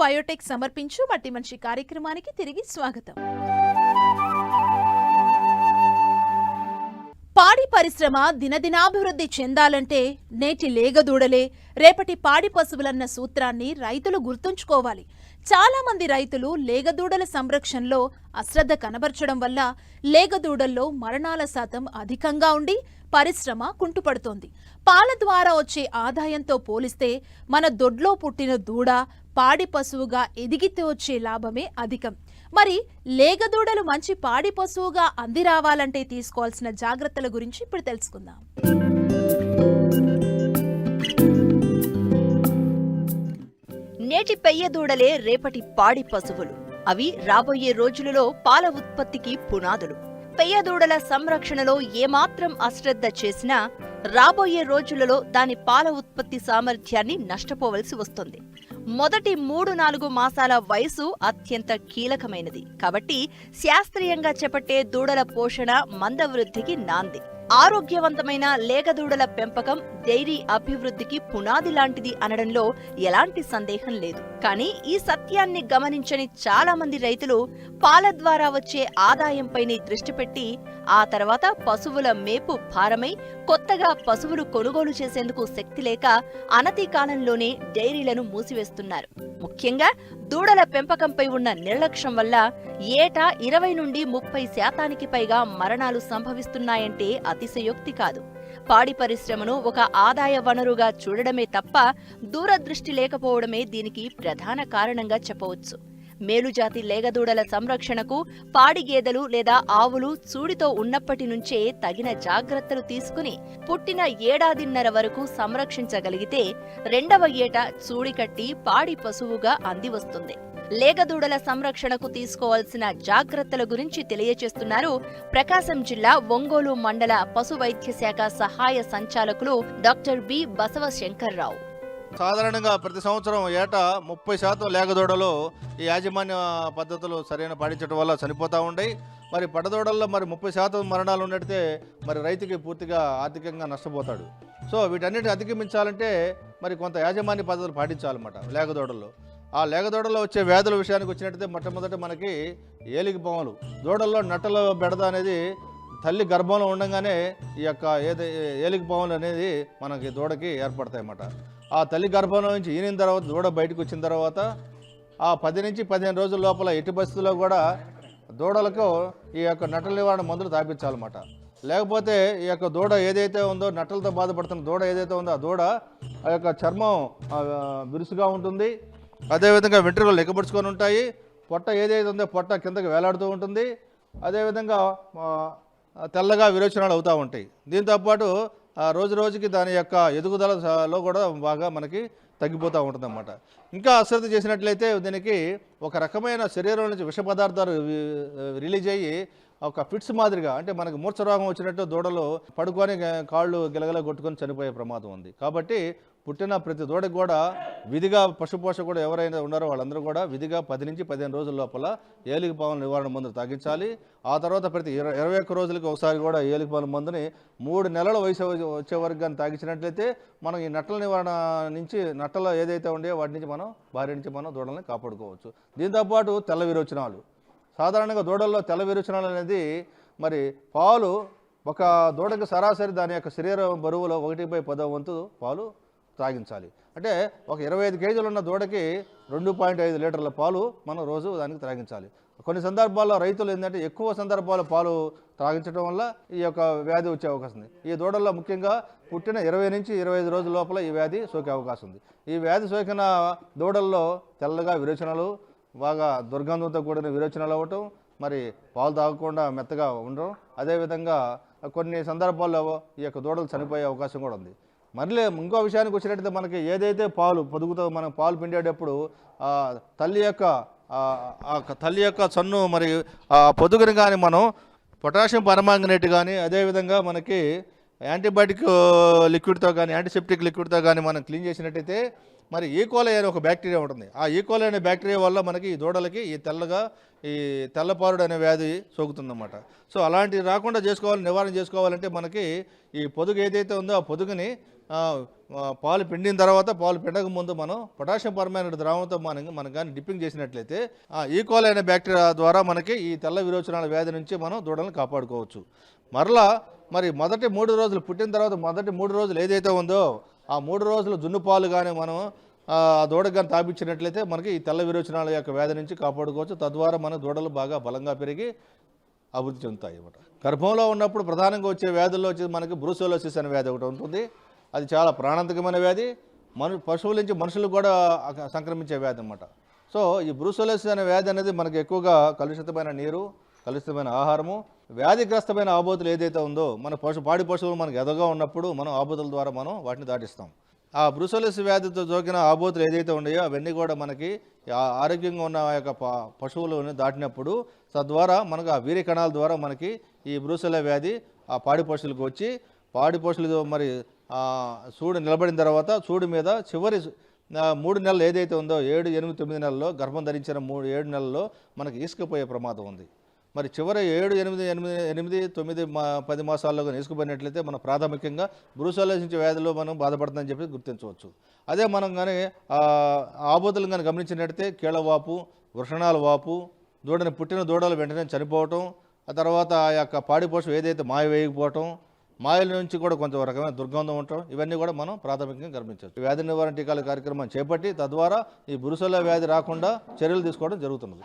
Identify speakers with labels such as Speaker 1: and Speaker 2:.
Speaker 1: Biotech సమర్పించు మట్టి మనిషి కార్యక్రమానికి తిరిగి స్వాగతం. పాడి పరిశ్రమ దినదినాభివృద్ధి చెందాలంటే నేటి లేగదూడలే రేపటి పాడి పశువులన్న సూత్రాన్ని రైతులు గుర్తుంచుకోవాలి. చాలా మంది రైతులు లేగదూడల సంరక్షణలో అశ్రద్ధ కనబర్చడం వల్ల లేగదూడల్లో మరణాల శాతం అధికంగా ఉండి పరిశ్రమ కుంటుపడుతోంది. పాల ద్వారా వచ్చే ఆదాయంతో పోలిస్తే మన దొడ్లో పుట్టిన దూడ పాడి పశువుగా ఎదిగితే వచ్చే లాభమే అధికం. మరి లేగదూడలు మంచి పాడి పశువుగా అంది రావాలంటే తీసుకోవాల్సిన జాగ్రత్తల గురించి ఇప్పుడు తెలుసుకుందాం.
Speaker 2: నేటి పెయ్య దూడలే రేపటి పాడి పశువులు. అవి రాబోయే రోజులలో పాల ఉత్పత్తికి పునాదులు. పెయ్య దూడల సంరక్షణలో ఏమాత్రం అశ్రద్ధ చేసినా రాబోయే రోజులలో దాని పాల ఉత్పత్తి సామర్థ్యాన్ని నష్టపోవలసి వస్తుంది. మొదటి 3-4 మాసాల వయసు అత్యంత కీలకమైనది కాబట్టి శాస్త్రీయంగా చేపట్టే దూడల పోషణ మందవృద్ధికి నాంది. ఆరోగ్యవంతమైన లేగదూడల పెంపకం డైరీ అభివృద్ధికి పునాది లాంటిది అనడంలో ఎలాంటి సందేహం లేదు. కానీ ఈ సత్యాన్ని గమనించని చాలా మంది రైతులు పాల ద్వారా వచ్చే ఆదాయంపైనే దృష్టి పెట్టి ఆ తర్వాత పశువుల మేపు భారమై కొత్తగా పశువులు కొనుగోలు చేసేందుకు శక్తి లేక అనతి కాలంలోనే డైరీలను మూసివేస్తున్నారు. ముఖ్యంగా దూడల పెంపకంపై ఉన్న నిర్లక్ష్యం వల్ల ఏటా 20-30% పైగా మరణాలు సంభవిస్తున్నాయంటే అతిశయోక్తి కాదు. పాడి పరిశ్రమను ఒక ఆదాయ వనరుగా చూడడమే తప్ప దూరదృష్టి లేకపోవడమే దీనికి ప్రధాన కారణంగా చెప్పవచ్చు. మేలుజాతి లేగదూడల సంరక్షణకు పాడి గేదెలు లేదా ఆవులు చూడితో ఉన్నప్పటి నుంచే తగిన జాగ్రత్తలు తీసుకుని పుట్టిన ఏడాదిన్నర వరకు సంరక్షించగలిగితే 2వ ఏట చూడి కట్టి పాడి పశువుగా అందివస్తుంది. లేగదూడల సంరక్షణకు తీసుకోవాల్సిన జాగ్రత్తల గురించి తెలియచేస్తున్నారు ప్రకాశం జిల్లా ఒంగోలు మండల పశు వైద్య శాఖ సహాయ సంచాలకులు డాక్టర్ బి బసవశంకర్రావు.
Speaker 3: సాధారణంగా ప్రతి సంవత్సరం ఏటా 30% లేగదూడలు ఈ యాజమాన్య పద్ధతులు సరైన పాటించడం వల్ల చనిపోతూ ఉంటాయి. మరి పడదూడల్లో మరి 30% మరణాలు ఉన్నట్టే మరి రైతుకి పూర్తిగా ఆర్థికంగా నష్టపోతాడు. సో వీటన్నిటిని అధిగమించాలంటే మరి కొంత యాజమాన్య పద్ధతులు పాటించాలన్నమాట లేగదూడల్లో. ఆ లేగదూడల్లో వచ్చే వ్యాధుల విషయానికి వచ్చినట్టయితే మొట్టమొదటి మనకి ఏలికి పాములు. దూడల్లో నట్టల బెడద అనేది తల్లి గర్భంలో ఉండగానే ఈ యొక్క ఏలికి పాములు అనేది మనకి దూడకి ఏర్పడతాయి అన్నమాట. ఆ తల్లి గర్భంలో నుంచి ఈనిన తర్వాత దూడ బయటకు వచ్చిన తర్వాత ఆ 10-15 రోజుల లోపల ఎట్టి పరిస్థితుల్లో కూడా దూడలకు ఈ యొక్క నట్టల నివారణ మందులు తాపించాలన్నమాట. లేకపోతే ఈ యొక్క దూడ ఏదైతే ఉందో నట్టలతో బాధపడుతున్న దూడ ఏదైతే ఉందో ఆ దూడ ఆ యొక్క చర్మం బిరుసుగా ఉంటుంది. అదేవిధంగా వెంట్రుకలు లెక్కపరుచుకొని ఉంటాయి. పొట్ట ఏదైతే ఉందో పొట్ట కిందకి వేలాడుతూ ఉంటుంది. అదేవిధంగా తెల్లగా విరోచనాలు అవుతూ ఉంటాయి. దీంతోపాటు రోజు రోజుకి దాని యొక్క ఎదుగుదలలో కూడా బాగా మనకి తగ్గిపోతూ ఉంటుంది అన్నమాట. ఇంకా అశ్రద్ధ చేసినట్లయితే దీనికి ఒక రకమైన శరీరం నుంచి విష పదార్థాలు రిలీజ్ అయ్యి ఒక ఫిట్స్ మాదిరిగా అంటే మనకి మూర్ఛ రోగం వచ్చినట్టు దూడలు పడుకొని కాళ్ళు గిలగల కొట్టుకొని చనిపోయే ప్రమాదం ఉంది. కాబట్టి పుట్టిన ప్రతి దూడకి కూడా విధిగా పశుపోషకుడు ఎవరైనా ఉన్నారో వాళ్ళందరూ కూడా విధిగా 10-15 రోజుల లోపల ఏలికి పాముల నివారణ మందులు తాగించాలి. ఆ తర్వాత ప్రతి 21 రోజులకి ఒకసారి కూడా ఏలికి పాముల మందుని 3 నెలల వయసు వచ్చే వరకు కానీ తాగించినట్లయితే మనం ఈ నట్టల నివారణ నుంచి నట్టలు ఏదైతే ఉండేవో వాటి నుంచి మనం బారి నుంచి మనం దూడల్ని కాపాడుకోవచ్చు. దీంతోపాటు తెల్ల విరోచనాలు. సాధారణంగా దూడల్లో తెల్ల విరోచనాలు అనేది మరి పాలు ఒక దూడకి సరాసరి దాని యొక్క శరీర బరువులో 1/10 వంతు పాలు తాగించాలి. అంటే ఒక 25 కేజీలు ఉన్న దూడకి 2.5 లీటర్ల పాలు మనం రోజు దానికి త్రాగించాలి. కొన్ని సందర్భాల్లో రైతులు ఏంటంటే ఎక్కువ సందర్భాల్లో పాలు త్రాగించడం వల్ల ఈ యొక్క వ్యాధి వచ్చే అవకాశం ఉంది. ఈ దూడల్లో ముఖ్యంగా పుట్టిన 20-25 రోజుల లోపల ఈ వ్యాధి సోకే అవకాశం ఉంది. ఈ వ్యాధి సోకిన దూడల్లో తెల్లగా విరోచనాలు, బాగా దుర్గంధంతో కూడిన విరోచనాలు అవ్వటం, మరి పాలు తాగకుండా మెత్తగా ఉండడం, అదేవిధంగా కొన్ని సందర్భాల్లో ఈ యొక్క దూడలు చనిపోయే అవకాశం కూడా ఉంది. మళ్ళీ ఇంకో విషయానికి వచ్చినట్టయితే మనకి ఏదైతే పాలు పొదుగుతో మనం పాలు పిండేటప్పుడు తల్లి యొక్క చన్ను మరి ఆ పొదుగుని కానీ మనం పొటాషియం పరమాంగనేట్ కానీ అదేవిధంగా మనకి యాంటీబయాటిక్ లిక్విడ్తో కానీ యాంటీసెప్టిక్ లిక్విడ్తో కానీ మనం క్లీన్ చేసినట్టయితే మరి ఈకోలై అనే ఒక బ్యాక్టీరియా ఉంటుంది. ఆ ఈకోలై అనే బ్యాక్టీరియా వల్ల మనకి ఈ దూడలకి ఈ తెల్లపారుడు అనే వ్యాధి సోకుతుందన్నమాట. సో అలాంటివి రాకుండా నివారణ చేసుకోవాలంటే మనకి ఈ పొదుగు ఏదైతే ఉందో ఆ పొదుగుని పాలు పిండిన తర్వాత పాలు పిండక ముందు మనం పొటాషియం పర్మాంగనేట్ ద్రావంతో మనం కానీ డిప్పింగ్ చేసినట్లయితే ఈకోలై అనే బ్యాక్టీరియా ద్వారా మనకి ఈ తెల్ల విరోచనాల వ్యాధి నుంచి మనం దూడలను కాపాడుకోవచ్చు. మరలా మరి మొదటి 3 రోజులు పుట్టిన తర్వాత మొదటి 3 రోజులు ఏదైతే ఉందో ఆ 3 రోజులు జున్ను పాలు కానీ మనం దూడకు కానీ తాపించినట్లయితే మనకి ఈ తెల్ల విరోచనాల యొక్క వ్యాధి నుంచి కాపాడుకోవచ్చు. తద్వారా మన దూడలు బాగా బలంగా పెరిగి అభివృద్ధి చెందుతాయి అన్నమాట. గర్భంలో ఉన్నప్పుడు ప్రధానంగా వచ్చే వ్యాధుల్లో వచ్చి మనకి బ్రూసెల్లోసిస్ అనే వ్యాధి ఒకటి ఉంటుంది. అది చాలా ప్రాణాంతకమైన వ్యాధి, పశువుల నుంచి మనుషులకు కూడా సంక్రమించే వ్యాధి అన్నమాట. సో ఈ బ్రూసెల్లోసిస్ అనే వ్యాధి అనేది మనకి ఎక్కువగా కలుషితమైన నీరు, కలుషితమైన ఆహారము, వ్యాధిగ్రస్తమైన ఆబోతులు ఏదైతే ఉందో మన పాడి పశువులు మనకు ఎదగా ఉన్నప్పుడు మనం ఆబోతుల ద్వారా మనం వాటిని దాటిస్తాం. ఆ బ్రూసెల్లోసిస్ వ్యాధితో సోకిన ఆబోతులు ఏదైతే ఉన్నాయో అవన్నీ కూడా మనకి ఆరోగ్యంగా ఉన్న యొక్క పశువులను దాటినప్పుడు తద్వారా మనకు ఆ వీర్య కణాల ద్వారా మనకి ఈ బ్రూసెల్లా వ్యాధి ఆ పాడి పశువులకు వచ్చి పాడి పశువులు మరి సూడు నిలబడిన తర్వాత సూడు మీద చివరి 3 నెలలు ఏదైతే ఉందో 7, 8, 9 నెలల్లో గర్భం ధరించిన 7 నెలల్లో మనకి ఇసుకపోయే ప్రమాదం ఉంది. మరి చివరి 7, 8, 9, 10 మాసాల్లో కానీ ఇసుకుపోయినట్లయితే మనం ప్రాథమికంగా బ్రూసెల్లోసిస్ వ్యాధిలో మనం బాధపడుతుందని చెప్పి గుర్తించవచ్చు. అదే మనం కానీ ఆబోతులను కానీ గమనించినట్లయితే కీళ్ళవాపు, వృషణాల వాపు, పుట్టిన దూడలు వెంటనే చనిపోవటం, ఆ తర్వాత ఆ యొక్క పాడి పశువు ఏదైతే మాయ వేయకపోవటం, మాయల నుంచి కూడా కొంత రకమైన దుర్గంధం ఉండటం, ఇవన్నీ కూడా మనం ప్రాథమికంగా గమనించవచ్చు. వ్యాధి నివారణ టీకాల కార్యక్రమం చేపట్టి తద్వారా ఈ బ్రూసెల్లా వ్యాధి రాకుండా చర్యలు తీసుకోవడం జరుగుతున్నది.